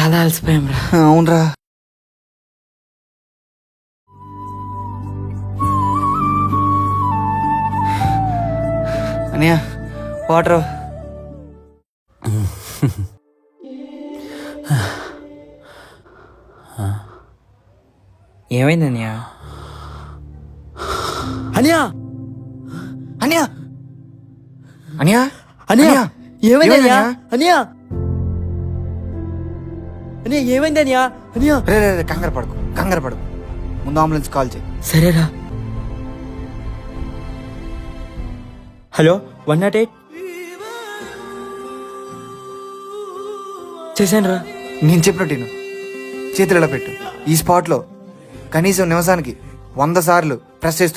చాలా అలసిపోయాం రా. అవునరా. అనియా వాటర్. ఏమైంది అన్నయ్య? అనియా అనియా అనియా అన్నయ్య ఏమైంది అన్నయ్య? అనియా. అన్నయ్య ఏమైంది అన్నయ్య? అన్నయ్య రే రే రే, కంగారు పడుకు. ముందు అంబులెన్స్ కాల్ చేయి. సరేరా. హలో 108 చేశాను రా. నేను చెప్పినట్టు విను. చేతులు ఇలా పెట్టు. ఈ స్పాట్లో కనీసం నిమిషానికి 100 సార్లు ప్రెస్ చేస్తుండు.